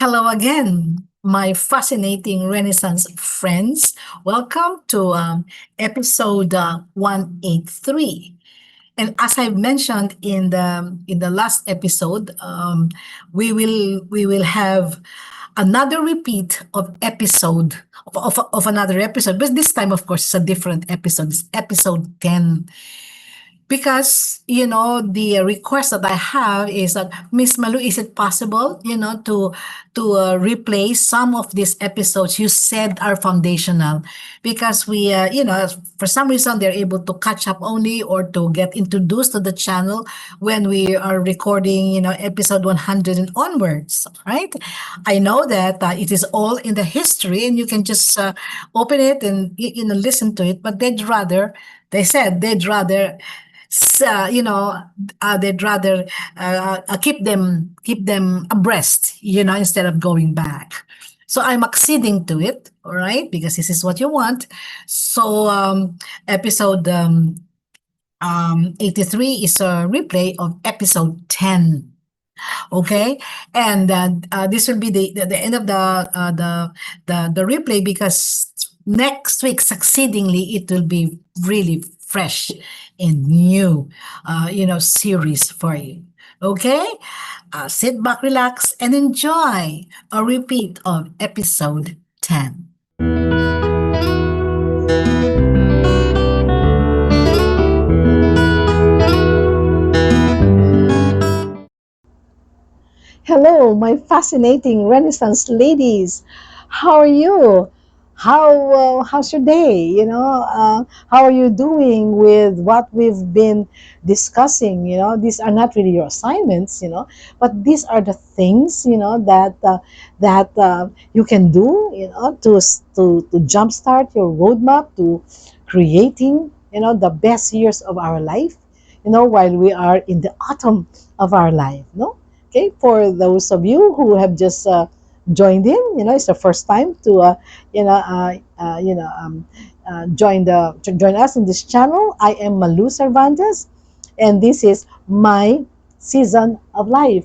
Hello again, my fascinating Renaissance friends. Welcome to episode 183. And as I mentioned in the last episode, we will have another repeat of another episode, but this time, of course, it's a different episode. It's episode 10, because the request that I have is that, Miss Malu, is it possible to replace some of these episodes you said are foundational, because we for some reason they're able to catch up only or to get introduced to the channel when we are recording episode 100 and onwards, right? I know that it is all in the history and you can just open it and listen to it, but they said they'd rather they'd rather keep them abreast, instead of going back. So I'm acceding to it, all right, because this is what you want. So episode 83 is a replay of episode 10. Okay, and this will be the end of the replay, because next week, succeedingly, it will be really fresh and new series for you. Okay, sit back, relax, and enjoy a repeat of episode 10. Hello, my fascinating Renaissance ladies. How are you? How's your day? How are you doing with what we've been discussing? These are not really your assignments, but these are the things that you can do, to jumpstart your roadmap to creating, the best years of our life. While we are in the autumn of our life, no. Okay, for those of you who have just joined in, it's the first time to you know join us in this channel. I am Malu Cervantes, and this is my season of life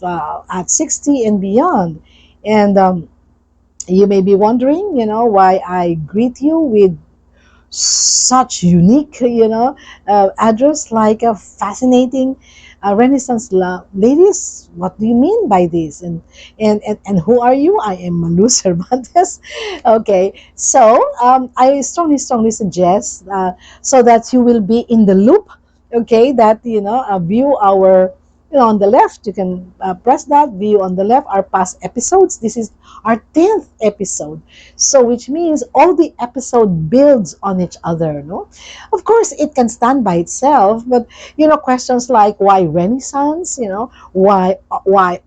at 60 and beyond. And you may be wondering, why I greet you with such unique, address, like a fascinating Renaissance ladies. What do you mean by this? And who are you? I am Malu Cervantes. Okay, so I strongly suggest, so that you will be in the loop. Okay, that view our. On the left, you can press that view on the left, our past episodes. This is our 10th episode. So, which means all the episode builds on each other, no? Of course, it can stand by itself, but questions like why Renaissance, why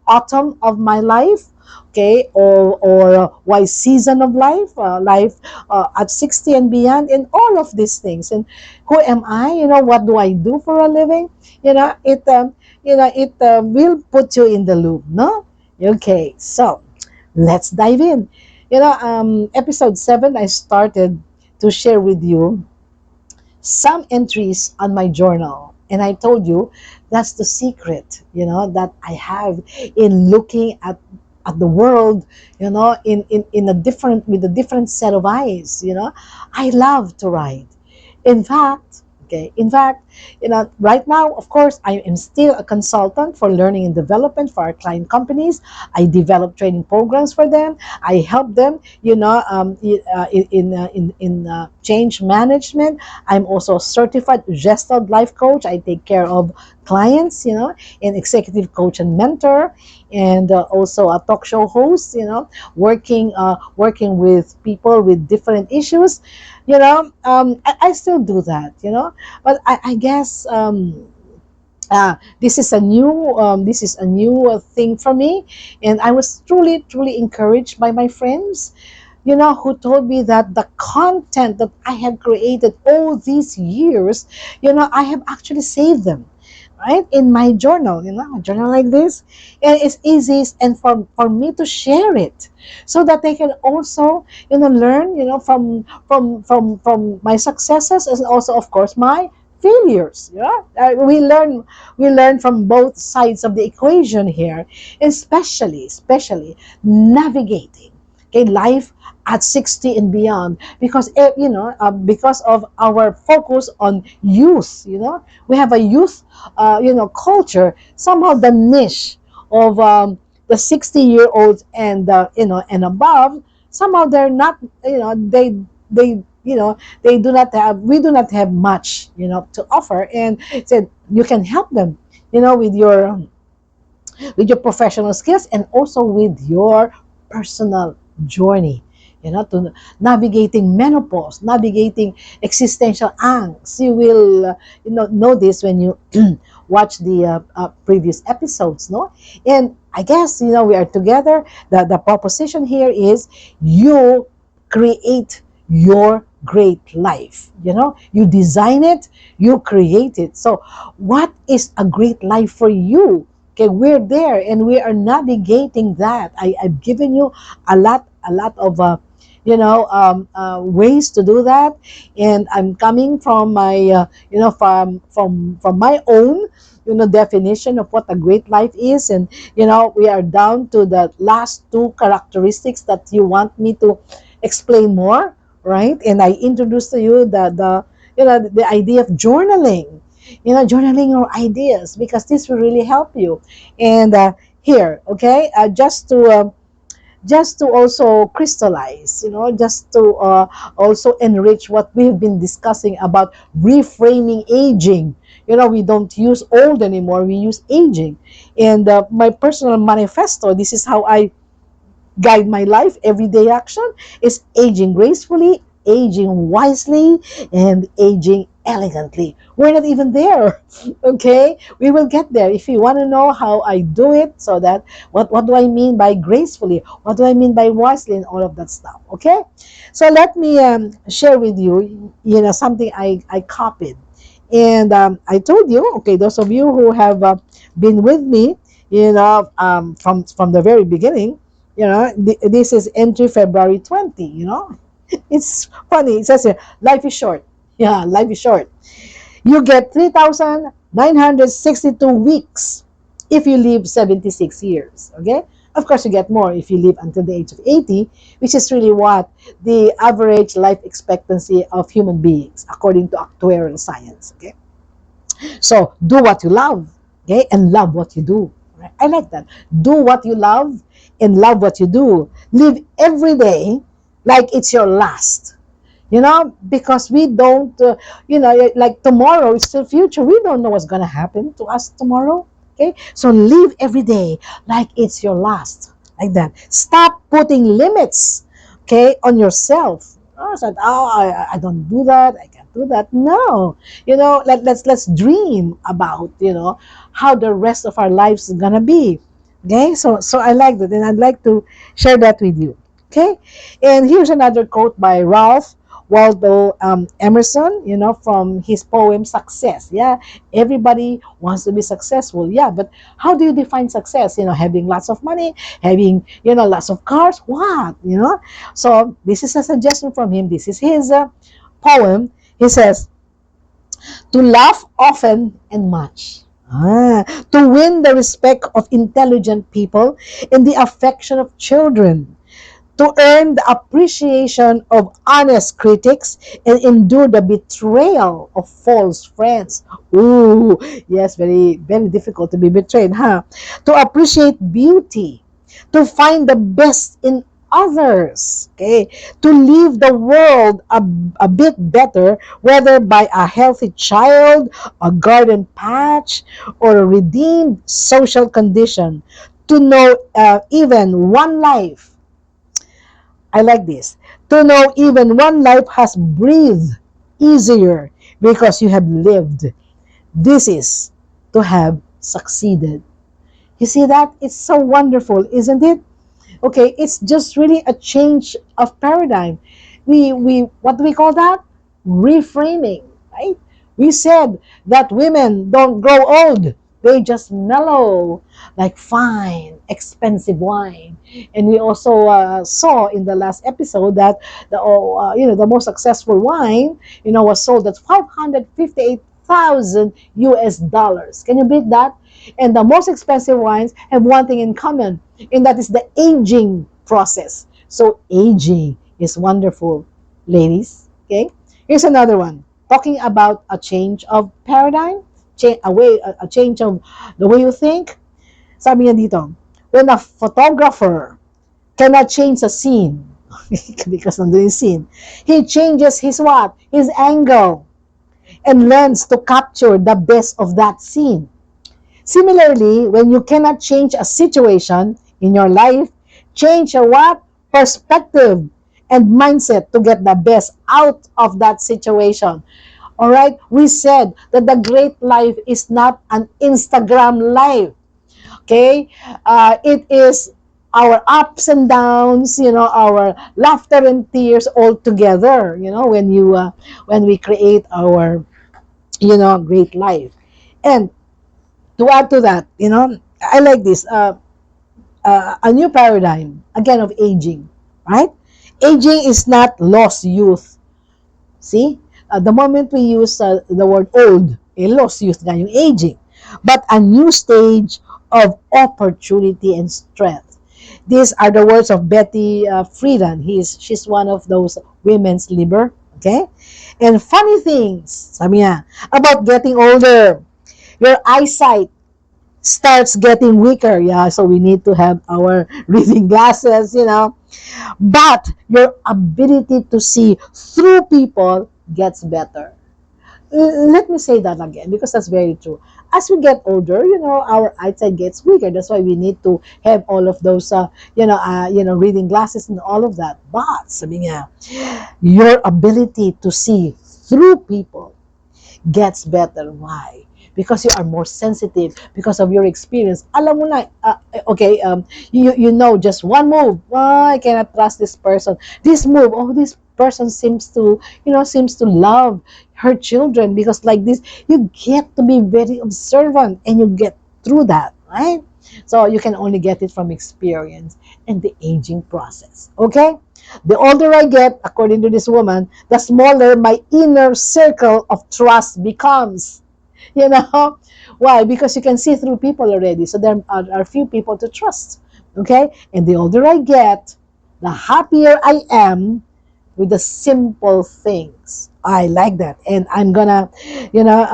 autumn of my life, okay, or why season of life at 60 and beyond, and all of these things, and who am I? What do I do for a living? It will put you in the loop, no? Okay, so let's dive in. Episode 7, I started to share with you some entries on my journal. And I told you that's the secret, that I have in looking at the world, in a different, with a different set of eyes. I love to write. In fact, okay, right now, of course, I am still a consultant for learning and development for our client companies. I develop training programs for them. I help them, in change management. I'm also a certified Gestalt life coach. I take care of clients, and executive coach and mentor, and also a talk show host. Working with people with different issues. I still do that, but I guess this is a new thing for me, and I was truly encouraged by my friends, who told me that the content that I have created all these years, I have actually saved them, right, in my journal, a journal like this, and it's easy and for me to share it, so that they can also, learn, from my successes, and also, of course, my failures. We learn from both sides of the equation here, especially navigating, okay, life at 60 and beyond, because because of our focus on youth. We have a youth culture. Somehow the niche of the 60-year-olds and above, somehow they're not, they do not have we do not have much to offer, and said you can help them with your professional skills, and also with your personal journey, to navigating menopause, navigating existential angst. You will know this when you watch the previous episodes, no? And I guess we are together. The proposition here is you create your great life. You design it, you create it. So what is a great life for you? Okay, we're there and we are navigating that. I've given you a lot of ways to do that, and I'm coming from my from my own definition of what a great life is. And we are down to the last two characteristics that you want me to explain more, right? And I introduced to you the idea of journaling, journaling your ideas, because this will really help you. And here, okay, just to also crystallize, just to also enrich what we've been discussing about reframing aging. We don't use old anymore, we use aging. And my personal manifesto, this is how I guide my life. Everyday action is aging gracefully, aging wisely, and aging elegantly. We're not even there. Okay, we will get there. If you want to know how I do it, so that what do I mean by gracefully, what do I mean by wisely, and all of that stuff. Okay, so let me share with you something I copied. And I told you, okay, those of you who have been with me from the very beginning, this is entry February 20. It's funny. It says here, life is short. Yeah, life is short. You get 3,962 weeks if you live 76 years. Okay? Of course, you get more if you live until the age of 80, which is really what the average life expectancy of human beings, according to actuarial science. Okay? So do what you love, okay, and love what you do. Right? I like that. Do what you love and love what you do. Live every day like it's your last. Because we don't, like tomorrow is still future. We don't know what's going to happen to us tomorrow. Okay, so live every day like it's your last, like that. Stop putting limits, okay, on yourself. Oh, so, I don't do that. I can't do that. No, let's dream about how the rest of our lives is gonna be. Okay, so I like that, and I'd like to share that with you. Okay, and here's another quote by Ralph Waldo Emerson, from his poem Success. Yeah, everybody wants to be successful. Yeah, but how do you define success? Having lots of money, having, lots of cars, what? So this is a suggestion from him. This is his poem. He says, to laugh often and much. To win the respect of intelligent people and the affection of children, to earn the appreciation of honest critics and endure the betrayal of false friends. Ooh, yes, very, very difficult to be betrayed, huh? To appreciate beauty, to find the best in others, okay? To leave the world a bit better, whether by a healthy child, a garden patch, or a redeemed social condition. To know even one life, I like this. To know even one life has breathed easier because you have lived. This is to have succeeded. You see that? It's so wonderful, isn't it? Okay, it's just really a change of paradigm. We what do we call that? Reframing, right? We said that women don't grow old, they just mellow like fine expensive wine. And we also saw in the last episode that the most successful wine was sold at $100,000 US dollars. Can you beat that? And the most expensive wines have one thing in common, and that is the aging process. So aging is wonderful, ladies. Okay, here's another one talking about a change of paradigm, a change of the way you think. Sabi niya dito, when a photographer cannot change a scene, because nandun yung scene, he changes his what? His angle and learns to capture the best of that scene. Similarly, when you cannot change a situation in your life, change your what? Perspective and mindset to get the best out of that situation. All right, we said that the great life is not an Instagram life. Okay, it is our ups and downs, our laughter and tears all together. When we create our great life. And to add to that, I like this a new paradigm again of aging, right? Aging is not lost youth. See, the moment we use the word old, lost youth nga yung aging, but a new stage of opportunity and strength. These are the words of Betty Friedan. She's one of those women's liber. Okay, and funny things, sabi niya, about getting older. Your eyesight starts getting weaker. Yeah, so we need to have our reading glasses, But your ability to see through people gets better. Let me say that again because that's very true. As we get older, our eyesight gets weaker. That's why we need to have all of those, reading glasses and all of that. But sabi niya, your ability to see through people gets better. Why? Because you are more sensitive because of your experience. Alam mo na, okay, you know just one move. Oh, I cannot trust this person. This move, oh, this person seems to love her children because like this, you get to be very observant and you get through that, right? So you can only get it from experience and the aging process. Okay? The older I get, according to this woman, the smaller my inner circle of trust becomes. You know? Why? Because you can see through people already. So there are few people to trust. Okay? And the older I get, the happier I am with the simple things. I like that. And I'm gonna, you know,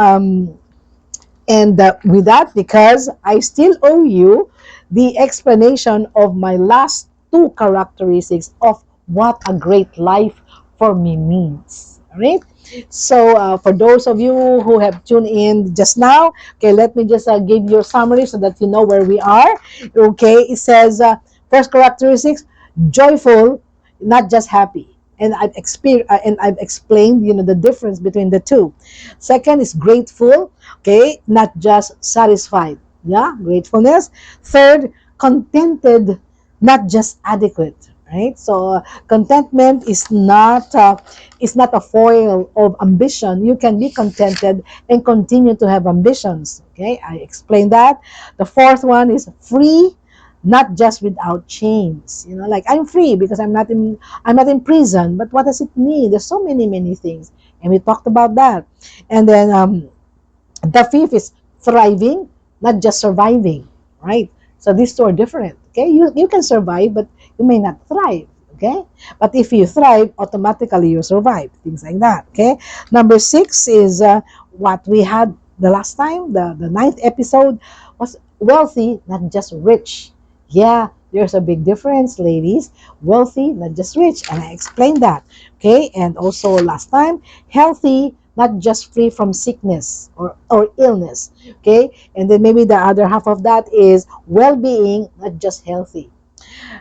and with that, because I still owe you the explanation of my last two characteristics of what a great life for me means. All right. So, for those of you who have tuned in just now, okay, let me just give you a summary so that you know where we are. Okay, it says first characteristics: joyful, not just happy. And I've explained, the difference between the two. Second is grateful, okay, not just satisfied. Yeah, gratefulness. Third, contented, not just adequate. Right. So contentment is not a foil of ambition. You can be contented and continue to have ambitions. Okay, I explained that. The fourth one is free, not just without chains. Like I'm free because I'm not in prison. But what does it mean? There's so many things, and we talked about that. And then the fifth is thriving, not just surviving, right? So these two are different. Okay, you can survive, but you may not thrive. Okay, but if you thrive, automatically you survive. Things like that. Okay, number six is what we had the last time. The ninth episode was wealthy, not just rich. Yeah, there's a big difference, ladies. Wealthy, not just rich, and I explained that. Okay, and also last time, healthy, not just free from sickness or illness. Okay, and then maybe the other half of that is well-being, not just healthy.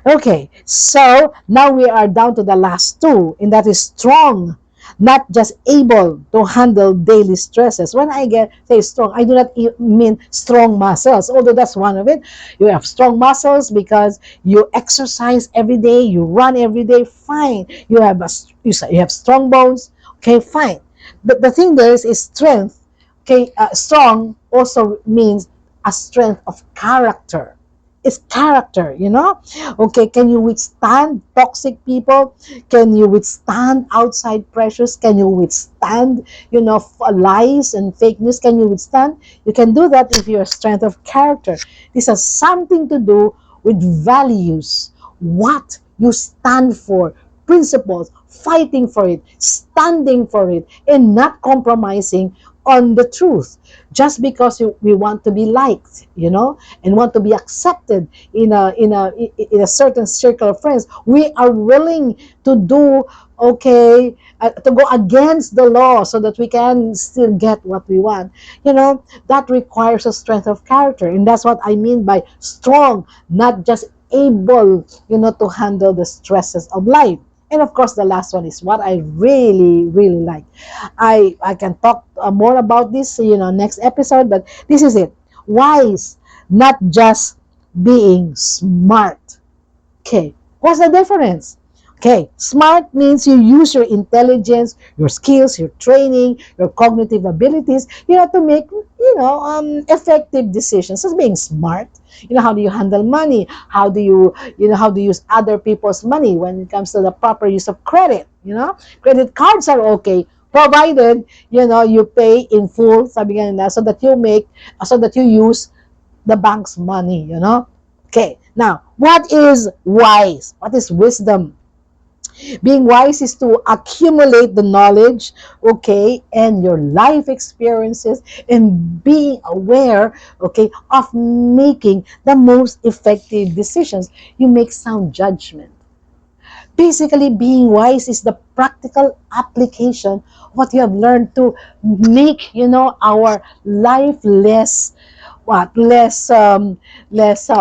Okay, so now we are down to the last two, and that is strong, not just able to handle daily stresses. When I say strong, I do not mean strong muscles, although that's one of it. You have strong muscles because you exercise every day, you run every day, fine. You have strong bones, okay, fine. But the thing there is strength. Okay, strong also means a strength of character is character, you know. Okay, can you withstand toxic people? Can you withstand outside pressures? Can you withstand, you know, lies and fake news? Can you withstand? You can do that if you're a strength of character. This has something to do with values, what you stand for, principles, fighting for it, standing for it, and not compromising on the truth just because we want to be liked, you know, and want to be accepted in a certain circle of friends. We are willing to do, okay, to go against the law so that we can still get what we want. You know, that requires a strength of character, and that's what I mean by strong, not just able, you know, to handle the stresses of life. And of course, the last one is what I really, really like. I can talk more about this, you know, next episode, but this is it. Wise, not just being smart. Okay, what's the difference? Okay, smart means you use your intelligence, your skills, your training, your cognitive abilities, you know, to make, you know, effective decisions. That's being smart. You know, how do you handle money? How do you know, how to use other people's money when it comes to the proper use of credit? You know, credit cards are okay, provided, you know, you pay in full, sabi nga nila, so that you make, so that you use the bank's money, you know. Okay, now, what is wise? What is wisdom? Being wise is to accumulate the knowledge, okay, and your life experiences, and being aware, okay, of making the most effective decisions. You make sound judgment. Basically, being wise is the practical application of what you have learned to make, you know, our life less, what, less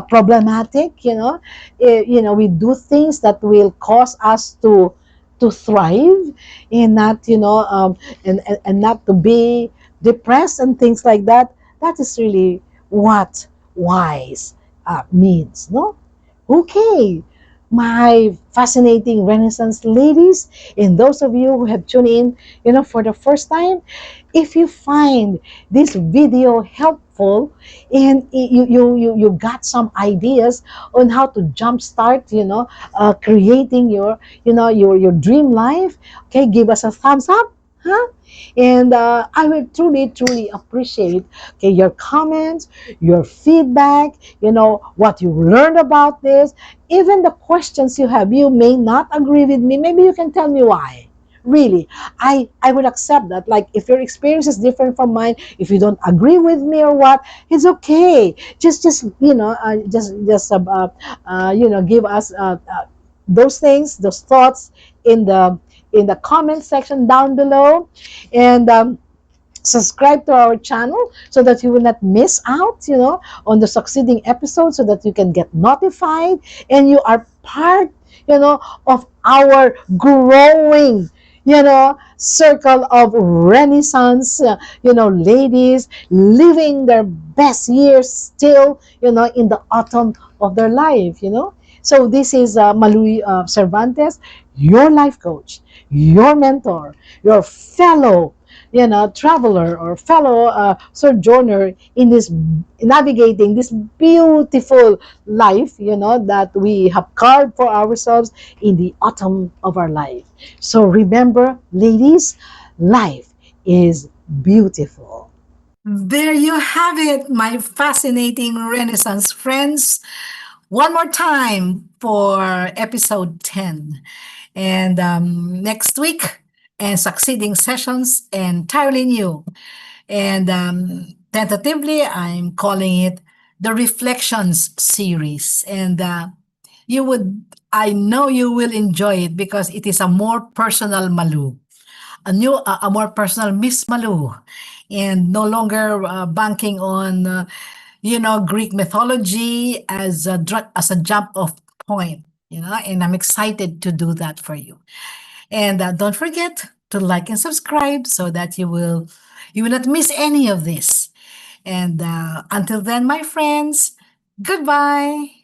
problematic, you know. You know, we do things that will cause us to thrive, and not, you know, and not to be depressed and things like that. That is really what wise means, no. Okay, my fascinating Renaissance ladies, and those of you who have tuned in, you know, for the first time, if you find this video helpful, and you got some ideas on how to jumpstart, you know, creating your, you know, your dream life, okay, give us a thumbs up, huh? And I will truly, truly appreciate, okay, your comments, your feedback, you know, what you learned about this, even the questions you have. You may not agree with me. Maybe you can tell me why. Really, I would accept that. Like, if your experience is different from mine, if you don't agree with me or what, it's okay. Just you know, you know, give us those things, those thoughts in the comment section down below, and subscribe to our channel so that you will not miss out, you know, on the succeeding episodes, so that you can get notified and you are part, you know, of our growing, you know, circle of Renaissance, you know, ladies living their best years still, you know, in the autumn of their life, you know. So this is Malu Cervantes, your life coach, your mentor, your fellow, you know, traveler or fellow sojourner in this, navigating this beautiful life, you know, that we have carved for ourselves in the autumn of our life. So remember, ladies, life is beautiful. There you have it, my fascinating Renaissance friends. One more time for episode 10. And next week, and succeeding sessions entirely new. And tentatively, I'm calling it the Reflections series. And I know you will enjoy it because it is a more personal Malu, a more personal Miss Malu, and no longer banking on Greek mythology as as a jump off point. And I'm excited to do that for you. And don't forget to like and subscribe so that you will not miss any of this. And until then, my friends, goodbye.